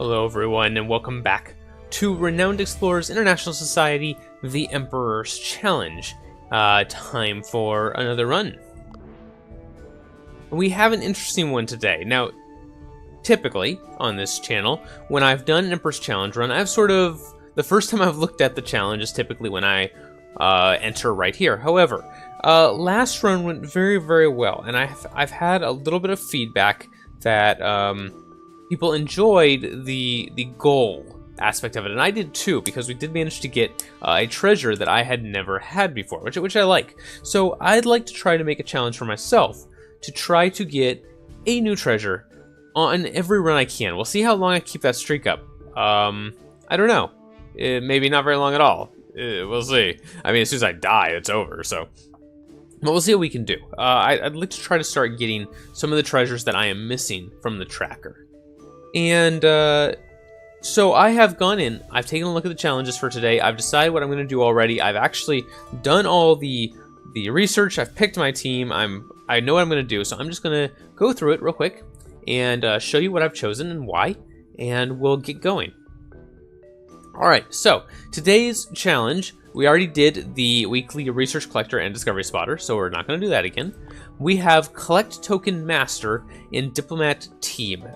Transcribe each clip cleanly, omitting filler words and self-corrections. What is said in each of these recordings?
Hello everyone and welcome back to Renowned Explorers International Society, The Emperor's Challenge. Time for another run. We have an interesting one today. Now, typically on this channel, when I've done an Emperor's Challenge run, the first time I've looked at the challenge is typically when I enter right here. However, last run went very, very well, and I've had a little bit of feedback that people enjoyed the goal aspect of it, and I did too, because we did manage to get a treasure that I had never had before, which I like. So I'd like to try to make a challenge for myself to try to get a new treasure on every run I can. We'll see how long I keep that streak up. I don't know. Maybe not very long at all. We'll see. I mean, as soon as I die, it's over, so. But we'll see what we can do. I'd like to try to start getting some of the treasures that I am missing from the tracker. And so I have gone in, I've taken a look at the challenges for today, I've decided what I'm going to do already, I've actually done all the research, I've picked my team, I know what I'm going to do, so I'm just going to go through it real quick and show you what I've chosen and why, and we'll get going. Alright, so today's challenge, we already did the weekly research collector and discovery spotter, so we're not going to do that again. We have collect token master in diplomat team.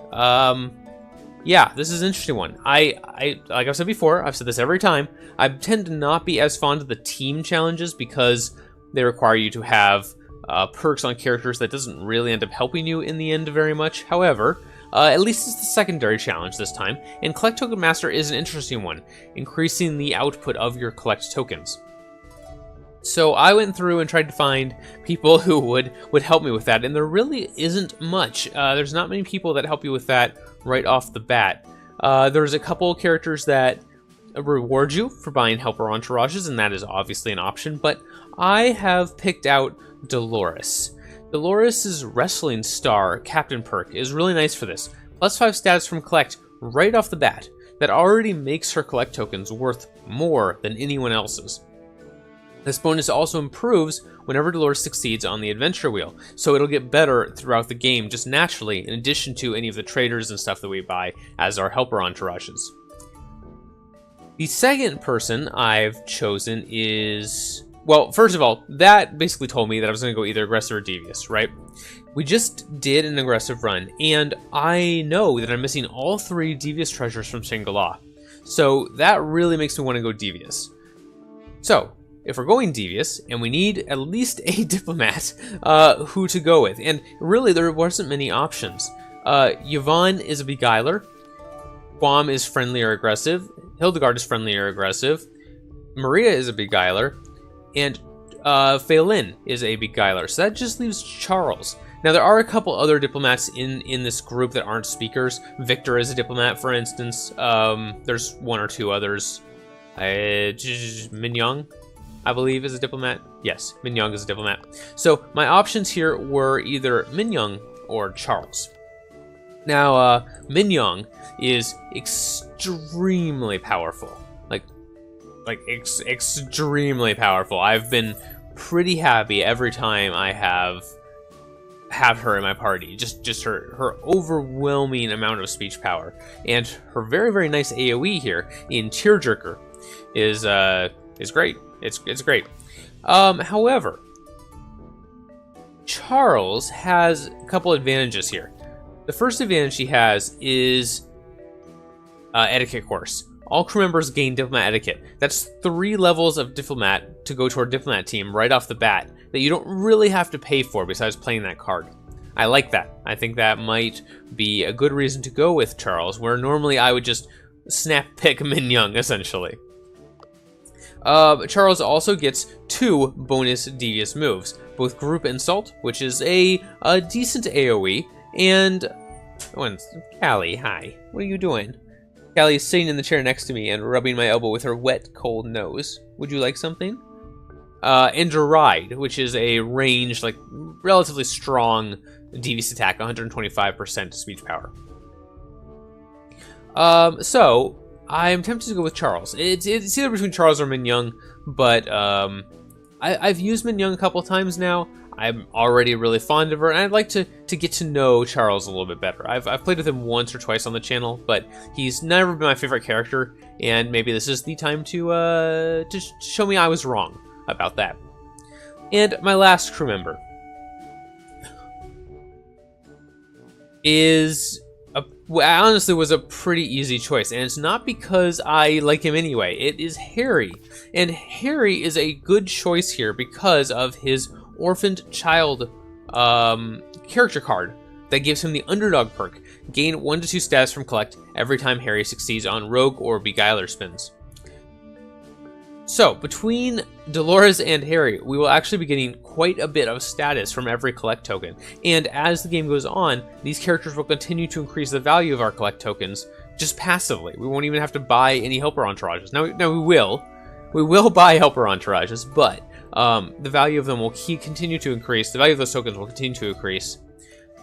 Yeah, this is an interesting one. Like I've said before, I've said this every time, I tend to not be as fond of the team challenges because they require you to have perks on characters that doesn't really end up helping you in the end very much. However, at least it's the secondary challenge this time, and Collect Token Master is an interesting one, increasing the output of your collect tokens. So I went through and tried to find people who would help me with that, and there really isn't much. There's not many people that help you with that right off the bat. There's a couple of characters that reward you for buying helper entourages, and that is obviously an option, but I have picked out Dolores. Dolores' Wrestling Star Captain perk is really nice for this. +5 status from collect right off the bat. That already makes her collect tokens worth more than anyone else's. This bonus also improves whenever Dolores succeeds on the adventure wheel, so it'll get better throughout the game just naturally, in addition to any of the traders and stuff that we buy as our helper entourages. The second person I've chosen is... Well, first of all, that basically told me that I was going to go either aggressive or devious, right? We just did an aggressive run, and I know that I'm missing all 3 devious treasures from Shangri-La. So that really makes me want to go devious. So, if we're going devious, and we need at least a diplomat, who to go with? And really, there wasn't many options. Yvonne is a beguiler. Guam is friendly or aggressive. Hildegard is friendly or aggressive. Maria is a beguiler. And Phelan is a beguiler, so that just leaves Charles. Now, there are a couple other diplomats in this group that aren't speakers. Victor is a diplomat, for instance. There's 1 or 2 others. Minyoung, I believe, is a diplomat. Yes, Minyoung is a diplomat. So my options here were either Minyoung or Charles. Now, Minyoung is extremely powerful. Extremely powerful. I've been pretty happy every time I have her in my party. Just her overwhelming amount of speech power, and her very, very nice AoE here in Tearjerker is great. It's great. However, Charles has a couple advantages here. The first advantage he has is etiquette course. All crew members gain diplomat etiquette. That's 3 levels of diplomat to go to our diplomat team right off the bat that you don't really have to pay for besides playing that card. I like that. I think that might be a good reason to go with Charles, where normally I would just snap pick Minyoung, essentially. Charles also gets 2 bonus devious moves, both Group Insult, which is a decent AoE, and... Callie, hi. What are you doing? Callie is sitting in the chair next to me and rubbing my elbow with her wet, cold nose. Would you like something? And Deride, which is a ranged, relatively strong devious attack, 125% speech power. So, I'm tempted to go with Charles. It's either between Charles or Minyoung, but I've used Minyoung a couple times now. I'm already really fond of her, and I'd like to get to know Charles a little bit better. I've played with him once or twice on the channel, but he's never been my favorite character, and maybe this is the time to show me I was wrong about that. And my last crew member honestly was a pretty easy choice, and it's not because I like him anyway. It is Harry, and Harry is a good choice here because of his orphaned child character card that gives him the underdog perk. Gain 1 to 2 status from collect every time Harry succeeds on rogue or beguiler spins. So, between Dolores and Harry, we will actually be getting quite a bit of status from every collect token. And as the game goes on, these characters will continue to increase the value of our collect tokens just passively. We won't even have to buy any helper entourages. Now we will. We will buy helper entourages, but the value of them will continue to increase. The value of those tokens will continue to increase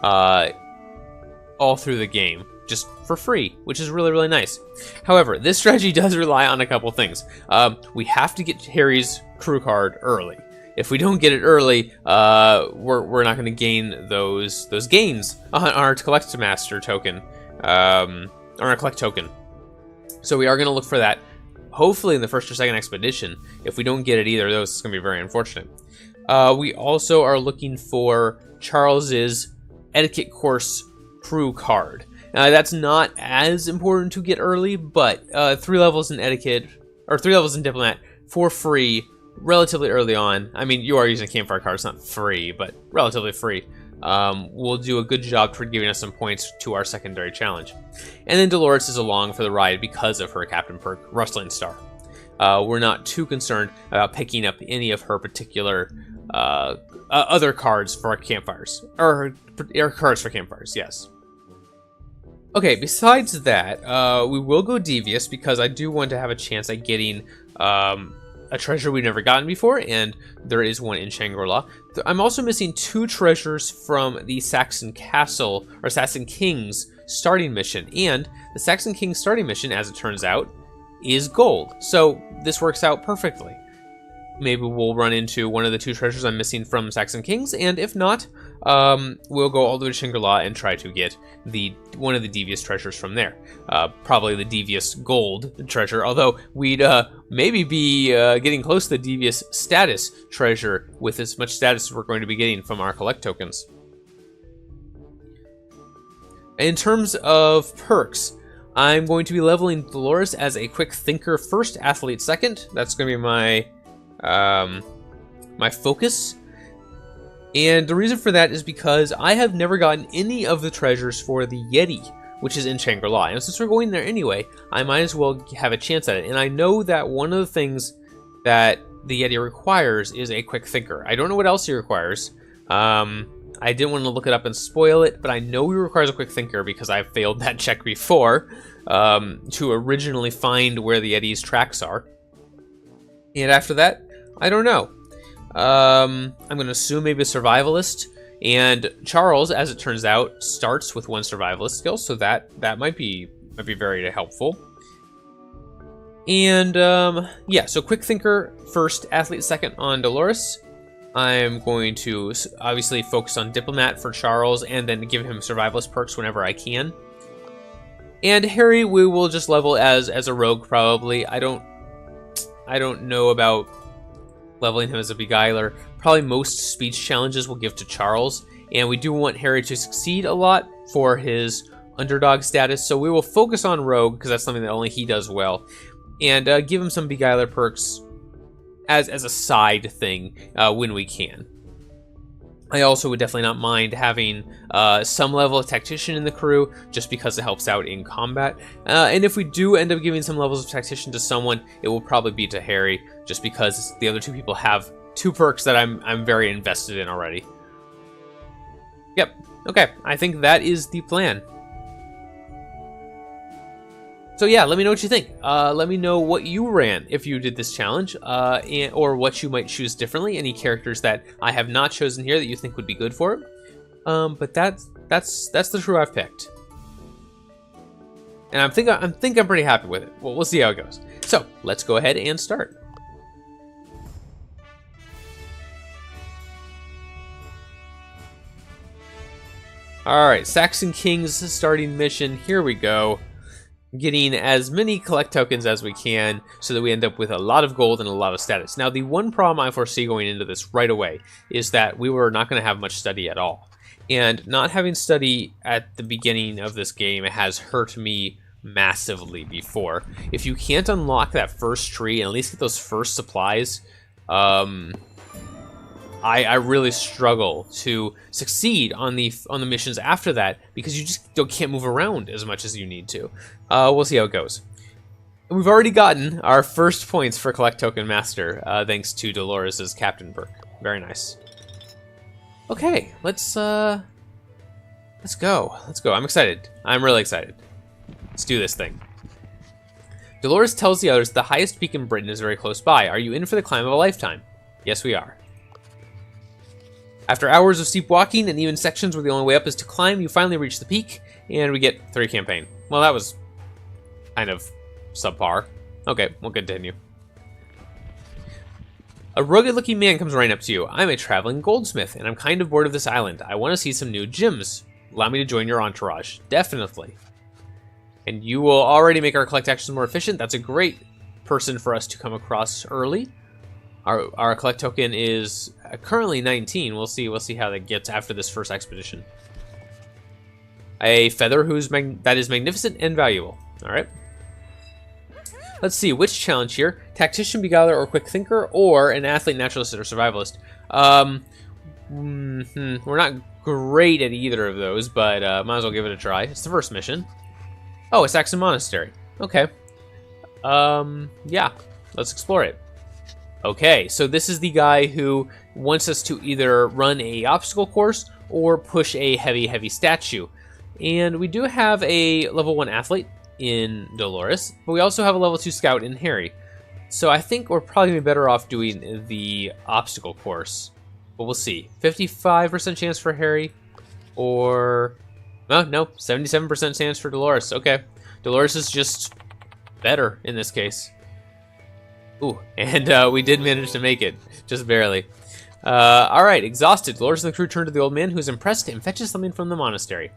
all through the game, just for free, which is really, really nice. However, this strategy does rely on a couple things. We have to get Harry's crew card early. If we don't get it early, we're not going to gain those gains on our collect master token, on our collect token. So we are going to look for that, hopefully in the first or second expedition. If we don't get it either of those, it's going to be very unfortunate. We also are looking for Charles's etiquette course crew card. That's not as important to get early, but 3 levels in etiquette, or 3 levels in diplomat for free, relatively early on. I mean, you are using a campfire card, it's not free, but relatively free. Will do a good job toward giving us some points to our secondary challenge. And then Dolores is along for the ride because of her captain perk, Rustling Star. We're not too concerned about picking up any of her particular other cards for our campfires, or cards for campfires, yes. Okay, besides that, we will go Devious because I do want to have a chance at getting a treasure we've never gotten before, and there is one in Shangri-La. I'm also missing 2 treasures from the Saxon Castle, or Saxon King's starting mission, and the Saxon King starting mission, as it turns out, is gold. So this works out perfectly. Maybe we'll run into one of the 2 treasures I'm missing from Saxon Kings, and if not, we'll go all the way to Shangri-La and try to get one of the Devious treasures from there. Probably the Devious gold treasure, although we'd maybe be getting close to the Devious status treasure with as much status as we're going to be getting from our collect tokens. In terms of perks, I'm going to be leveling Dolores as a quick thinker first, athlete second. That's going to be my focus. And the reason for that is because I have never gotten any of the treasures for the Yeti, which is in Shangri-La. And since we're going there anyway, I might as well have a chance at it. And I know that one of the things that the Yeti requires is a quick thinker. I don't know what else he requires. I didn't want to look it up and spoil it, but I know he requires a quick thinker because I've failed that check before to originally find where the Yeti's tracks are. And after that, I don't know. I'm going to assume maybe a survivalist. And Charles, as it turns out, starts with 1 survivalist skill, so that might be very helpful. And yeah, so quick thinker first, athlete second on Dolores. I'm going to obviously focus on diplomat for Charles, and then give him survivalist perks whenever I can. And Harry, we will just level as a rogue probably. I don't know about leveling him as a beguiler. Probably most speech challenges we'll give to Charles, and we do want Harry to succeed a lot for his underdog status, so we will focus on rogue because that's something that only he does well, and give him some beguiler perks as a side thing when we can. I also would definitely not mind having some level of tactician in the crew, just because it helps out in combat. And if we do end up giving some levels of tactician to someone, it will probably be to Harry, just because the other 2 people have 2 perks that I'm very invested in already. Yep. Okay. I think that is the plan. So yeah, let me know what you think. Let me know what you ran if you did this challenge, or what you might choose differently. Any characters that I have not chosen here that you think would be good for it. But that's the crew I've picked, and I think I'm pretty happy with it. Well, we'll see how it goes. So let's go ahead and start. Alright, Saxon King's starting mission. Here we go. Getting as many collect tokens as we can so that we end up with a lot of gold and a lot of status. Now, the one problem I foresee going into this right away is that we were not going to have much study at all. And not having study at the beginning of this game has hurt me massively before. If you can't unlock that first tree and at least get those first supplies, I really struggle to succeed on the missions after that because you just can't move around as much as you need to. We'll see how it goes. We've already gotten our first points for Collect Token Master, thanks to Dolores' Captain Perk. Very nice. Okay, let's go. Let's go. I'm excited. I'm really excited. Let's do this thing. Dolores tells the others the highest peak in Britain is very close by. Are you in for the climb of a lifetime? Yes, we are. After hours of steep walking and even sections where the only way up is to climb, you finally reach the peak, and we get 3 campaign. Well, that was kind of subpar. Okay, we'll continue. A rugged-looking man comes right up to you. I'm a traveling goldsmith, and I'm kind of bored of this island. I want to see some new gems. Allow me to join your entourage. Definitely. And you will already make our collect actions more efficient. That's a great person for us to come across early. Our collect token is currently 19. We'll see how that gets after this first expedition. A feather that is magnificent and valuable. All right. Let's see which challenge here: tactician, beguiler, or quick thinker, or an athlete, naturalist, or survivalist. We're not great at either of those, but might as well give it a try. It's the first mission. Oh, a Saxon monastery. Okay. Yeah. Let's explore it. Okay, so this is the guy who wants us to either run a obstacle course or push a heavy statue. And we do have a level 1 athlete in Dolores, but we also have a level 2 scout in Harry. So I think we're probably going to be better off doing the obstacle course. But we'll see. 55% chance for Harry, or... Oh, no, 77% chance for Dolores. Okay, Dolores is just better in this case. Ooh, and we did manage to make it, just barely. Alright, exhausted. Dolores and the crew turn to the old man, who's impressed and fetches something from the monastery.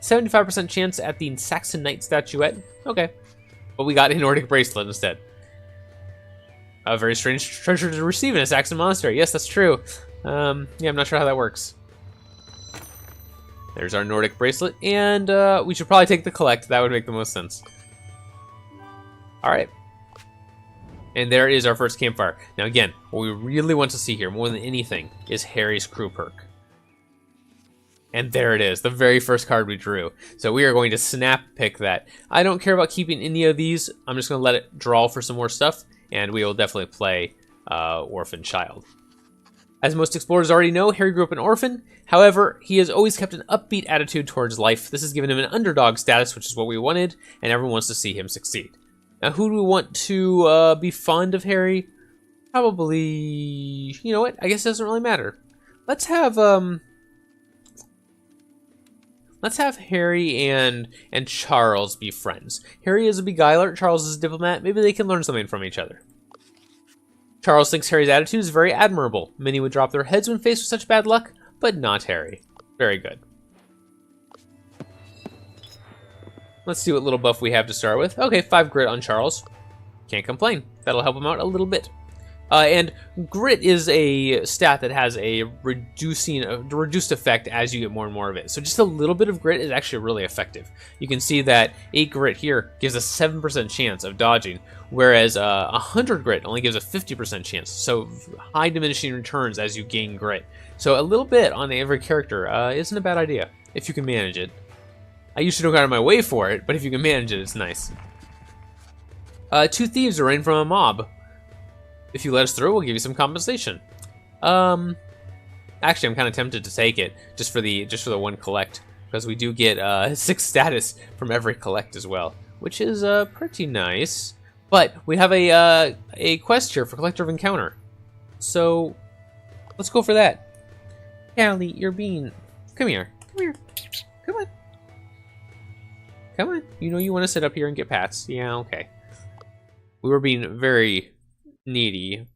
75% chance at the Saxon Knight statuette. Okay, but we got a Nordic bracelet instead. A very strange treasure to receive in a Saxon monastery. Yes, that's true. Yeah, I'm not sure how that works. There's our Nordic bracelet, and we should probably take the collect. That would make the most sense. Alright. And there is our first campfire. Now again, what we really want to see here, more than anything, is Harry's crew perk. And there it is, the very first card we drew. So we are going to snap pick that. I don't care about keeping any of these. I'm just going to let it draw for some more stuff, and we will definitely play Orphan Child. As most explorers already know, Harry grew up an orphan. However, he has always kept an upbeat attitude towards life. This has given him an underdog status, which is what we wanted, and everyone wants to see him succeed. Now, who do we want to be fond of Harry? Probably, you know what? I guess it doesn't really matter. Let's have Harry and Charles be friends. Harry is a beguiler, Charles is a diplomat. Maybe they can learn something from each other. Charles thinks Harry's attitude is very admirable. Many would drop their heads when faced with such bad luck, but not Harry. Very good. Let's see what little buff we have to start with. Okay, 5 grit on Charles. Can't complain. That'll help him out a little bit. And grit is a stat that has a reduced effect as you get more and more of it. So just a little bit of grit is actually really effective. You can see that 8 grit here gives a 7% chance of dodging, whereas 100 grit only gives a 50% chance. So high diminishing returns as you gain grit. So a little bit on every character isn't a bad idea, if you can manage it. I usually don't go out of my way for it, but if you can manage it, it's nice. 2 thieves are in from a mob. If you let us through, we'll give you some compensation. Actually, I'm kind of tempted to take it just for the 1 collect, because we do get 6 status from every collect as well, which is pretty nice. But we have a quest here for Collector of Encounter, so let's go for that. Callie, you're being... Come here. Come on. Come on. You know you want to sit up here and get pats. Yeah, okay. We were being very needy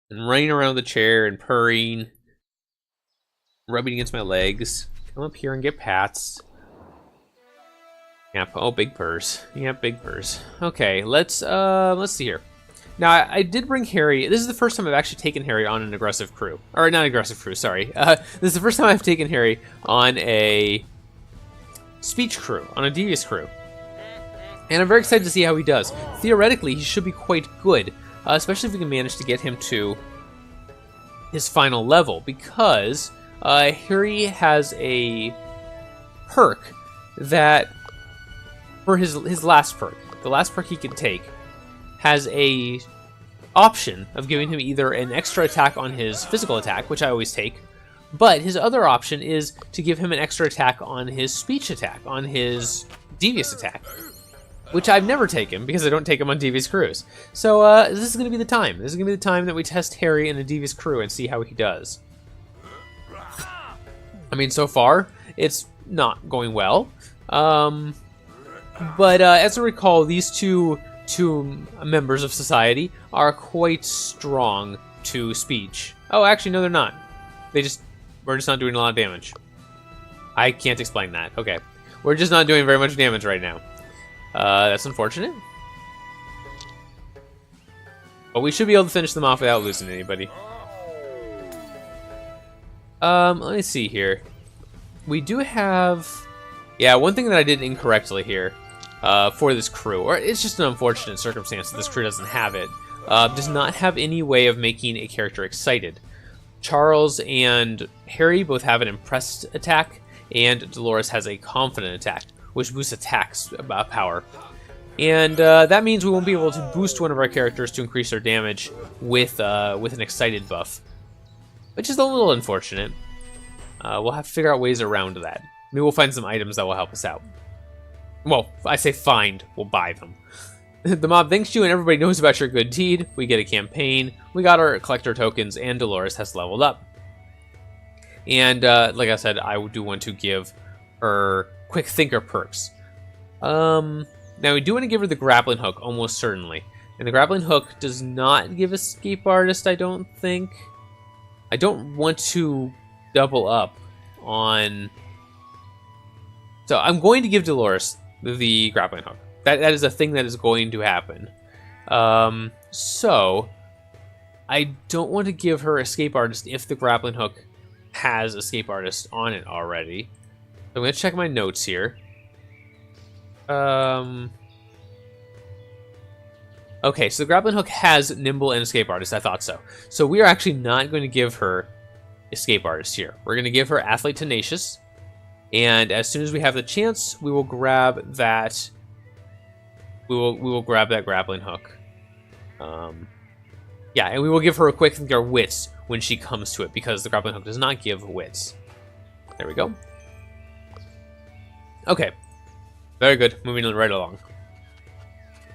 and running around the chair and purring, rubbing against my legs. Come up here and get pats. Yep. Oh, big purrs. Yep, big purrs. Okay, let's see here. Now, I did bring Harry. This is the first time I've actually taken Harry on an aggressive crew. Or, not aggressive crew, sorry. This is the first time I've taken Harry on a speech crew, on a Devious Crew. And I'm very excited to see how he does. Theoretically, he should be quite good, especially if we can manage to get him to his final level, because Harry has a perk that, for his last perk, the last perk he can take, has a option of giving him either an extra attack on his physical attack, which I always take, but his other option is to give him an extra attack on his speech attack, on his Devious attack, which I've never taken because I don't take him on Devious Crews. So this is going to be the time. This is going to be the time that we test Harry in a Devious Crew and see how he does. I mean, so far, it's not going well. But as I recall, these two members of society are quite strong to speech. Oh, actually, no, they're not. We're just not doing a lot of damage. I can't explain that. Okay. We're just not doing very much damage right now. That's unfortunate. But we should be able to finish them off without losing anybody. Let me see here. We do have... Yeah, one thing that I did incorrectly here for this crew, or it's just an unfortunate circumstance that this crew doesn't have it, does not have any way of making a character excited. Charles and Harry both have an impressed attack, and Dolores has a confident attack, which boosts attacks power. And that means we won't be able to boost one of our characters to increase their damage with an excited buff, which is a little unfortunate. We'll have to figure out ways around that. Maybe we'll find some items that will help us out. Well, I say find, we'll buy them. The mob thanks you and everybody knows about your good deed. We get a campaign, we got our collector tokens, and Dolores has leveled up. And like I said, I do want to give her quick thinker perks. Now we do want to give her the grappling hook, almost certainly. And the grappling hook does not give escape artist, I don't think. I don't want to double up on... So I'm going to give Dolores the grappling hook. That is a thing that is going to happen. So I don't want to give her escape artist if the grappling hook has escape artist on it already. I'm going to check my notes here. Okay, so the grappling hook has nimble and escape artist. I thought so. So we are actually not going to give her escape artist here. We're going to give her athlete tenacious. And as soon as we have the chance, we will grab that. We will grab that grappling hook. Yeah, and we will give her a quick thinker wits when she comes to it, because the grappling hook does not give wits. There we go. Okay, very good. Moving right along.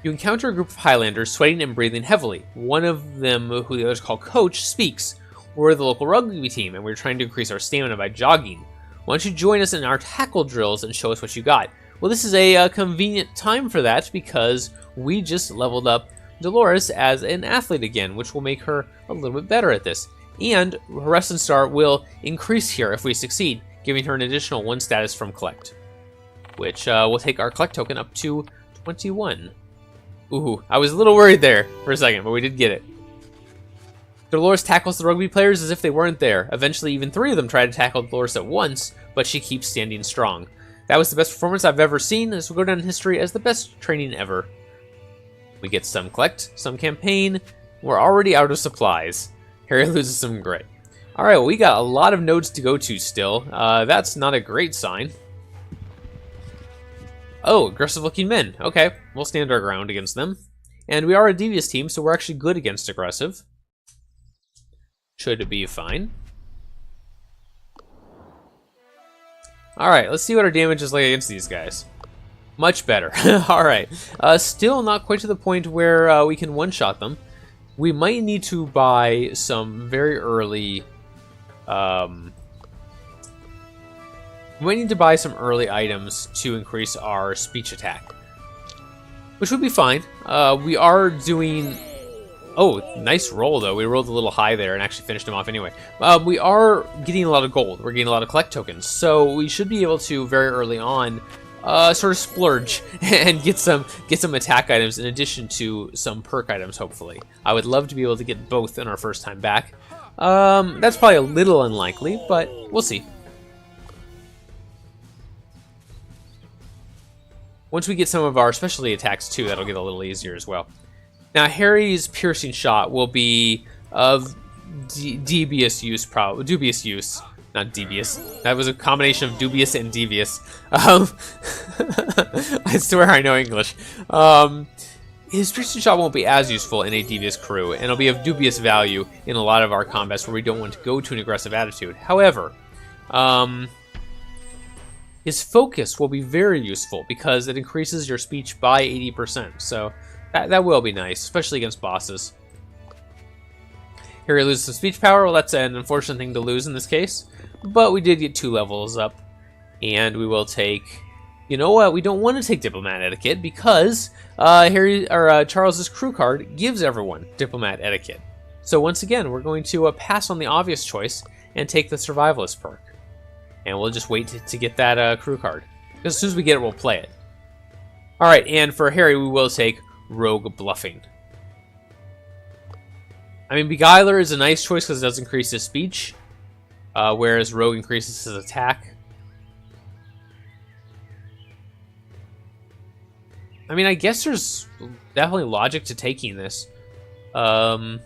You encounter a group of Highlanders sweating and breathing heavily. One of them, who the others call Coach, speaks. We're the local rugby team, and we're trying to increase our stamina by jogging. Why don't you join us in our tackle drills and show us what you got? Well, this is a convenient time for that, because we just leveled up Dolores as an athlete again, which will make her a little bit better at this. And her Rest and Star will increase here if we succeed, giving her an additional 1 status from Collect, which will take our Collect token up to 21. Ooh, I was a little worried there for a second, but we did get it. Dolores tackles the rugby players as if they weren't there. Eventually, even 3 of them try to tackle Dolores at once, but she keeps standing strong. That was the best performance I've ever seen. This will go down in history as the best training ever. We get some collect, some campaign. We're already out of supplies. Harry loses some grit. Alright, well, we got a lot of nodes to go to still. That's not a great sign. Oh, aggressive-looking men. Okay, we'll stand our ground against them. And we are a Devious team, so we're actually good against aggressive. Should be fine. Alright, let's see what our damage is like against these guys. Much better. Alright. Still not quite to the point where we can one-shot them. We might need to buy some very early... we might need to buy some early items to increase our speech attack, which would be fine. We are doing Oh, nice roll, though. We rolled a little high there and actually finished him off anyway. We are getting a lot of gold. We're getting a lot of collect tokens. So we should be able to, very early on, sort of splurge and get some attack items in addition to some perk items, hopefully. I would love to be able to get both in our first time back. That's probably a little unlikely, but we'll see. Once we get some of our specialty attacks, too, that'll get a little easier as well. Now, Harry's piercing shot will be of dubious use, probably. Dubious use. Not devious. That was a combination of dubious and devious. I swear I know English. His piercing shot won't be as useful in a Devious Crew, and it'll be of dubious value in a lot of our combats where we don't want to go to an aggressive attitude. However, his focus will be very useful because it increases your speech by 80%. So that will be nice, especially against bosses. Harry loses some speech power. Well, that's an unfortunate thing to lose in this case. But we did get 2 levels up. And we will take... You know what? We don't want to take Diplomat Etiquette because Charles's crew card gives everyone Diplomat Etiquette. So once again, we're going to pass on the obvious choice and take the Survivalist perk. And we'll just wait to get that crew card. Because as soon as we get it, we'll play it. Alright, and for Harry, we will take Rogue Bluffing. I mean, Beguiler is a nice choice because it does increase his speech, whereas Rogue increases his attack. I mean, I guess there's definitely logic to taking this. The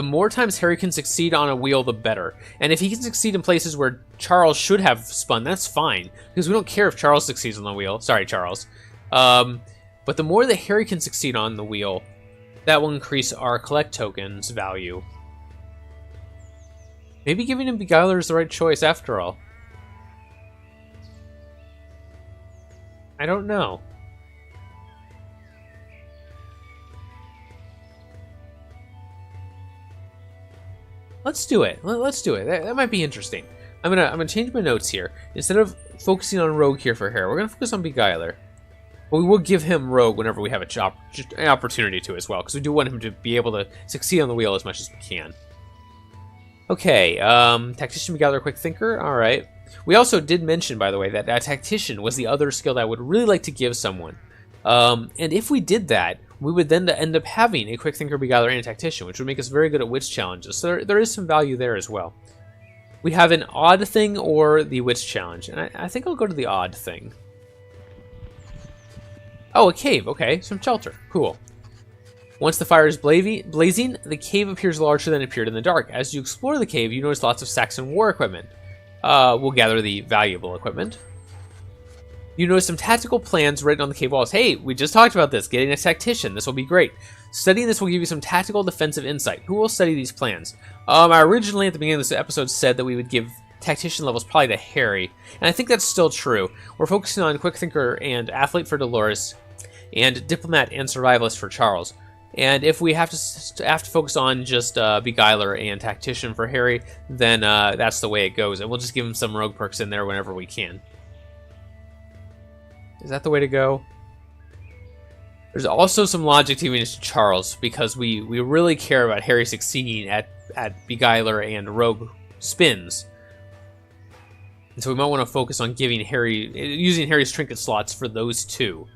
more times Harry can succeed on a wheel, the better. And if he can succeed in places where Charles should have spun, that's fine. Because we don't care if Charles succeeds on the wheel. Sorry, Charles. But the more that Harry can succeed on the wheel, that will increase our collect tokens value. Maybe giving him Beguiler is the right choice after all. I don't know. Let's do it. Let's do it. That might be interesting. I'm gonna change my notes here. Instead of focusing on Rogue here for Harry, we're gonna focus on Beguiler. But we will give him Rogue whenever we have an opportunity to as well, because we do want him to be able to succeed on the wheel as much as we can. Okay, Tactician, Beguiler, Quick Thinker. All right. We also did mention, by the way, that Tactician was the other skill that I would really like to give someone. And if we did that, we would then end up having a Quick Thinker, Beguiler, and a Tactician, which would make us very good at Wits challenges. So there is some value there as well. We have an Odd Thing or the Wits challenge, and I think I'll go to the Odd Thing. Oh, a cave. Okay, some shelter. Cool. Once the fire is blazing, the cave appears larger than it appeared in the dark. As you explore the cave, you notice lots of Saxon war equipment. We'll gather the valuable equipment. You notice some tactical plans written on the cave walls. Hey, we just talked about this, getting a tactician. This will be great. Studying this will give you some tactical defensive insight. Who will study these plans? I originally, at the beginning of this episode, said that we would give tactician levels probably to Harry, and I think that's still true. We're focusing on Quick Thinker and Athlete for Dolores, and Diplomat and Survivalist for Charles. And if we have to focus on just Beguiler and Tactician for Harry, then that's the way it goes. And we'll just give him some rogue perks in there whenever we can. Is that the way to go? There's also some logic to giving it to Charles, because we really care about Harry succeeding at Beguiler and rogue spins. And so we might want to focus on giving using Harry's trinket slots for those two.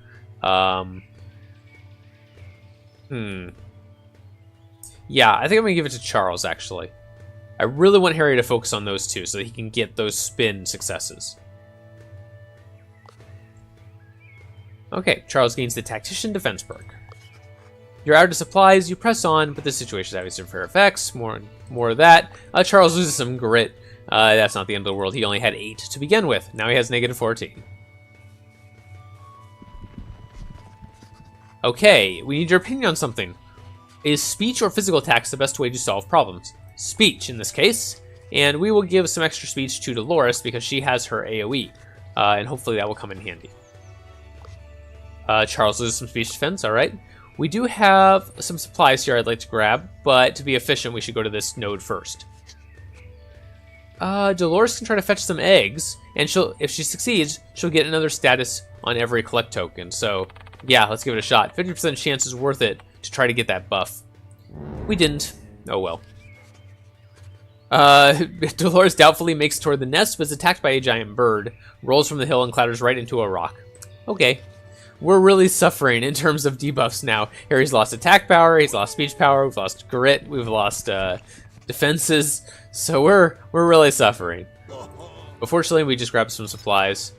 Yeah, I think I'm going to give it to Charles, actually. I really want Harry to focus on those two so that he can get those spin successes. Okay, Charles gains the Tactician Defense perk. You're out of supplies, you press on, but the situation is having severe effects. More of that. Charles loses some grit. That's not the end of the world. He only had 8 to begin with. Now he has negative 14. Okay, we need your opinion on something. Is speech or physical attacks the best way to solve problems? Speech, in this case. And we will give some extra speech to Dolores because she has her AoE. And hopefully that will come in handy. Charles loses some speech defense, alright. We do have some supplies here I'd like to grab, but to be efficient, we should go to this node first. Dolores can try to fetch some eggs, and if she succeeds, she'll get another status on every collect token. So Yeah, let's give it a shot. 50% chance is worth it to try to get that buff. We didn't. Oh well. Dolores doubtfully makes it toward the nest, but is attacked by a giant bird, rolls from the hill, and clatters right into a rock. Okay. We're really suffering in terms of debuffs now. Harry's lost attack power, he's lost speech power, we've lost grit, we've lost defenses, so we're really suffering. But fortunately, we just grabbed some supplies.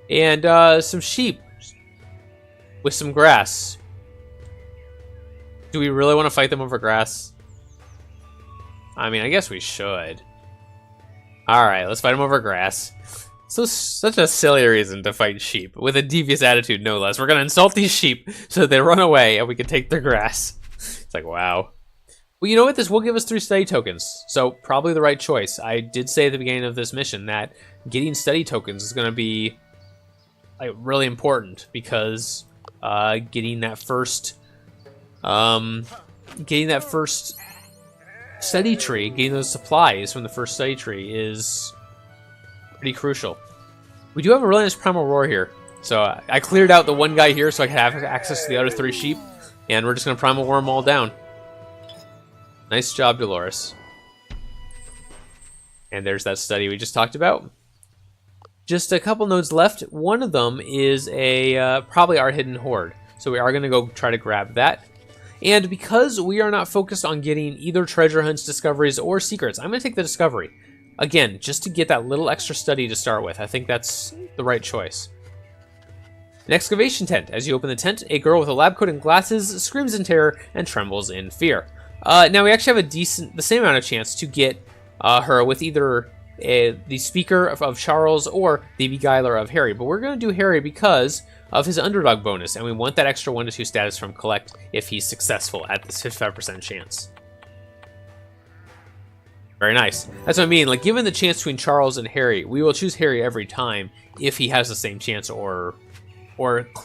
And some sheep with some grass. Do we really want to fight them over grass? I mean, I guess we should. Alright, let's fight them over grass. So such a silly reason to fight sheep, with a devious attitude no less. We're gonna insult these sheep so they run away and we can take their grass. It's like, wow. Well, you know what? This will give us 3 study tokens, so probably the right choice. I did say at the beginning of this mission that getting study tokens is gonna be like really important, because getting that first study tree, getting those supplies from the first study tree is pretty crucial. We do have a really nice primal roar here. So I cleared out the one guy here so I could have access to the other 3 sheep. And we're just going to primal roar them all down. Nice job, Dolores. And there's that study we just talked about. Just a couple nodes left. One of them is probably our hidden hoard. So we are going to go try to grab that. And because we are not focused on getting either treasure hunts, discoveries, or secrets, I'm going to take the discovery. Again, just to get that little extra study to start with. I think that's the right choice. An excavation tent. As you open the tent, a girl with a lab coat and glasses screams in terror and trembles in fear. Now we actually have the same amount of chance to get her with either the speaker of Charles or the beguiler of Harry. But we're going to do Harry because of his underdog bonus, and we want that extra 1 to 2 status from Collect if he's successful at this 55% chance. Very nice. That's what I mean. Like, given the chance between Charles and Harry, we will choose Harry every time if he has the same chance, or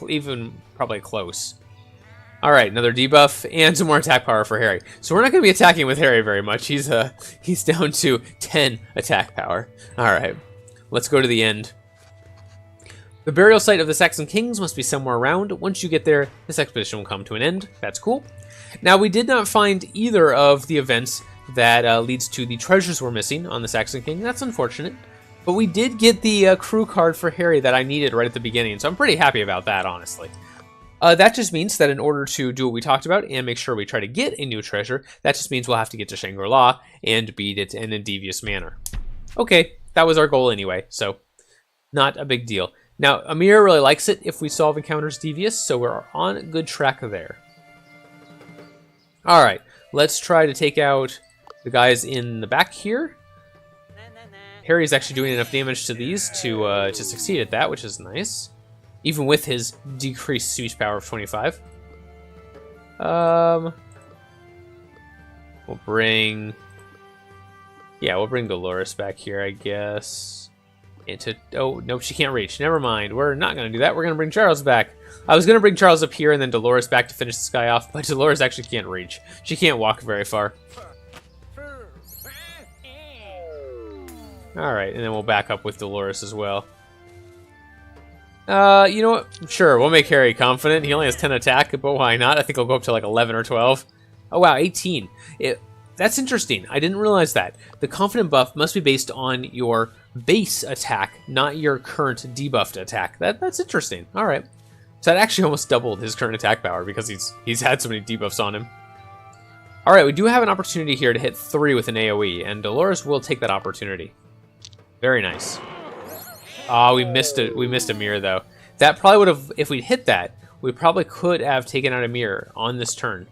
even probably close. All right, another debuff and some more attack power for Harry. So we're not going to be attacking with Harry very much. He's down to 10 attack power. All right, let's go to the end. The burial site of the Saxon Kings must be somewhere around. Once you get there, this expedition will come to an end. That's cool. Now, we did not find either of the events that leads to the treasures we're missing on the Saxon King. That's unfortunate. But we did get the crew card for Harry that I needed right at the beginning, so I'm pretty happy about that, honestly. That just means that in order to do what we talked about and make sure we try to get a new treasure, that just means we'll have to get to Shangri-La and beat it in a devious manner. Okay, that was our goal anyway, so not a big deal. Now, Amir really likes it if we solve encounters devious, so we're on a good track there. Alright, let's try to take out the guys in the back here. Harry's actually doing enough damage to these to succeed at that, which is nice. Even with his decreased speech power of 25. We'll bring Dolores back here, I guess. Oh, nope, she can't reach. Never mind. We're not going to do that. We're going to bring Charles back. I was going to bring Charles up here and then Dolores back to finish this guy off, but Dolores actually can't reach. She can't walk very far. Alright, and then we'll back up with Dolores as well. You know what? Sure, we'll make Harry confident. He only has 10 attack, but why not? I think he'll go up to like 11 or 12. Oh wow, 18. That's interesting. I didn't realize that. The confident buff must be based on your base attack, not your current debuffed attack. That's interesting. All right. So that actually almost doubled his current attack power because he's had so many debuffs on him. All right, we do have an opportunity here to hit 3 with an AoE, and Dolores will take that opportunity. Very nice. Oh, we missed it. We missed a mirror though. That probably would have, if we'd hit that, we probably could have taken out a mirror on this turn.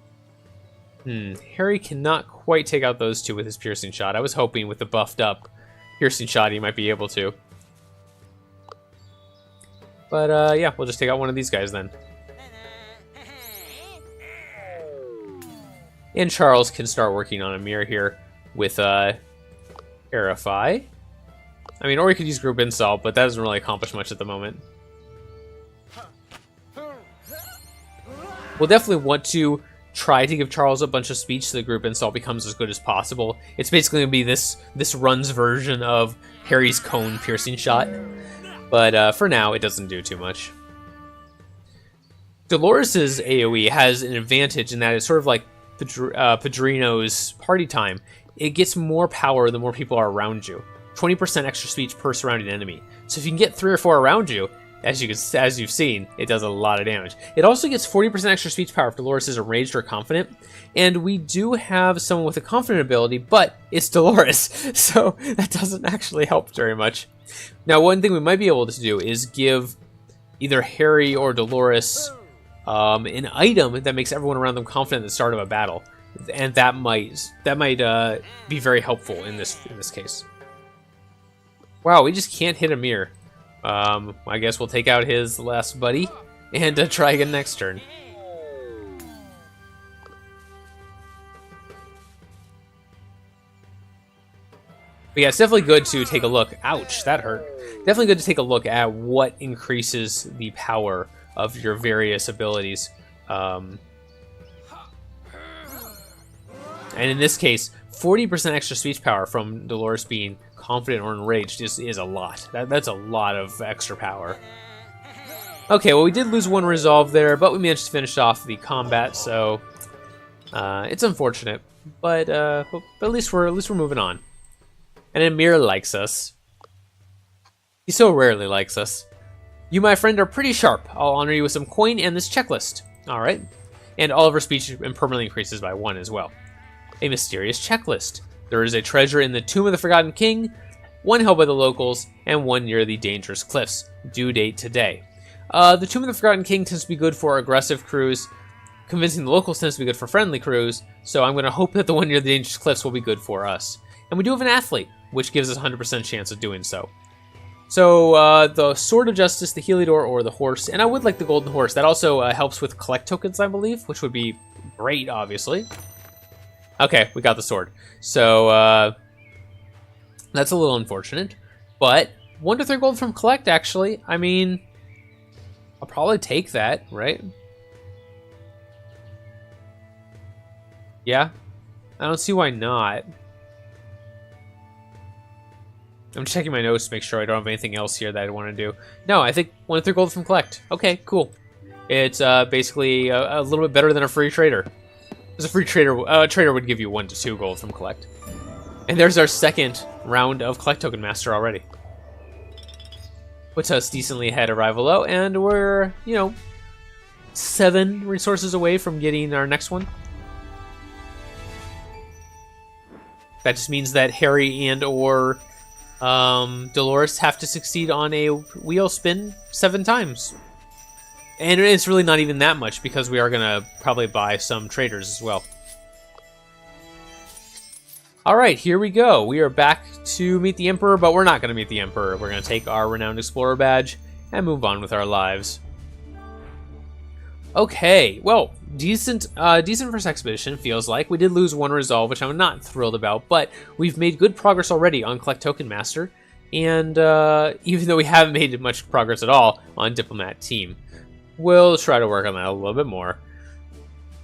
Harry cannot quite take out those 2 with his piercing shot. I was hoping with the buffed up piercing shot he might be able to. But yeah, we'll just take out one of these guys then. And Charles can start working on a mirror here with Verify. I mean, or we could use Group Insult, but that doesn't really accomplish much at the moment. We'll definitely want to try to give Charles a bunch of speech so the Group Insult becomes as good as possible. It's basically going to be this run's version of Harry's Cone piercing shot. But for now, it doesn't do too much. Dolores's AoE has an advantage in that it's sort of like Padrino's party time. It gets more power the more people are around you. 20% extra speech per surrounding enemy. So if you can get 3 or 4 around you, as you've seen, it does a lot of damage. It also gets 40% extra speech power if Dolores is enraged or confident. And we do have someone with a confident ability, but it's Dolores, so that doesn't actually help very much. Now, one thing we might be able to do is give either Harry or Dolores an item that makes everyone around them confident at the start of a battle, and that might be very helpful in this case. Wow, we just can't hit Amir. I guess we'll take out his last buddy and try again next turn. But yeah, it's definitely good to take a look. Ouch, that hurt. Definitely good to take a look at what increases the power of your various abilities. And in this case, 40% extra speech power from Dolores being confident or enraged is a lot. That's a lot of extra power. Okay, well, we did lose 1 resolve there, but we managed to finish off the combat, so it's unfortunate. But at least we're moving on. And Amir likes us. He so rarely likes us. You, my friend, are pretty sharp. I'll honor you with some coin and this checklist. Alright. And all of our speech permanently increases by 1 as well. A mysterious checklist. There is a treasure in the Tomb of the Forgotten King, 1 held by the locals, and 1 near the dangerous cliffs. Due date today. The Tomb of the Forgotten King tends to be good for aggressive crews. Convincing the locals tends to be good for friendly crews, so I'm going to hope that the 1 near the dangerous cliffs will be good for us. And we do have an athlete, which gives us a 100% chance of doing so. So, the Sword of Justice, the Heliodor, or the Horse, and I would like the Golden Horse. That also helps with collect tokens, I believe, which would be great, obviously. Okay, we got the sword. So, that's a little unfortunate. But, 1 to 3 gold from collect, actually. I mean, I'll probably take that, right? Yeah? I don't see why not. I'm checking my notes to make sure I don't have anything else here that I want to do. No, I think 1 to 3 gold from collect. Okay, cool. It's basically a little bit better than a free trader. Because a free trader, trader would give you 1 to 2 gold from collect. And there's our second round of collect token master already. Puts us decently ahead of Rival O, and we're, 7 resources away from getting our next one. That just means that Harry and or Dolores have to succeed on a wheel spin 7 times. And it's really not even that much, because we are going to probably buy some traders as well. Alright, here we go. We are back to meet the Emperor, but we're not going to meet the Emperor. We're going to take our Renowned Explorer badge and move on with our lives. Okay, well, decent first expedition, feels like. We did lose 1 resolve, which I'm not thrilled about, but we've made good progress already on Collect Token Master, and even though we haven't made much progress at all on Diplomat Team, we'll try to work on that a little bit more.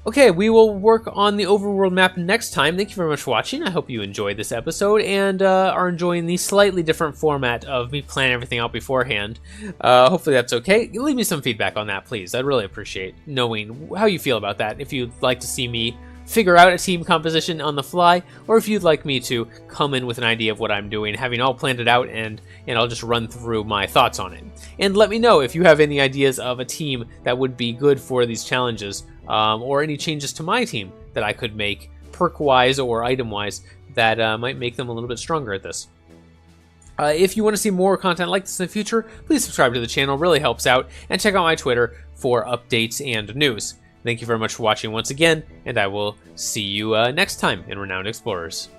Okay, we will work on the overworld map next time. Thank you very much for watching. I hope you enjoyed this episode and are enjoying the slightly different format of me planning everything out beforehand. Hopefully that's okay. Leave me some feedback on that, please. I'd really appreciate knowing how you feel about that. If you'd like to see me figure out a team composition on the fly, or if you'd like me to come in with an idea of what I'm doing, having all planned it out, and I'll just run through my thoughts on it. And let me know if you have any ideas of a team that would be good for these challenges, or any changes to my team that I could make perk-wise or item-wise that might make them a little bit stronger at this. If you want to see more content like this in the future, please subscribe to the channel, it really helps out, and check out my Twitter for updates and news. Thank you very much for watching once again, and I will see you next time in Renowned Explorers.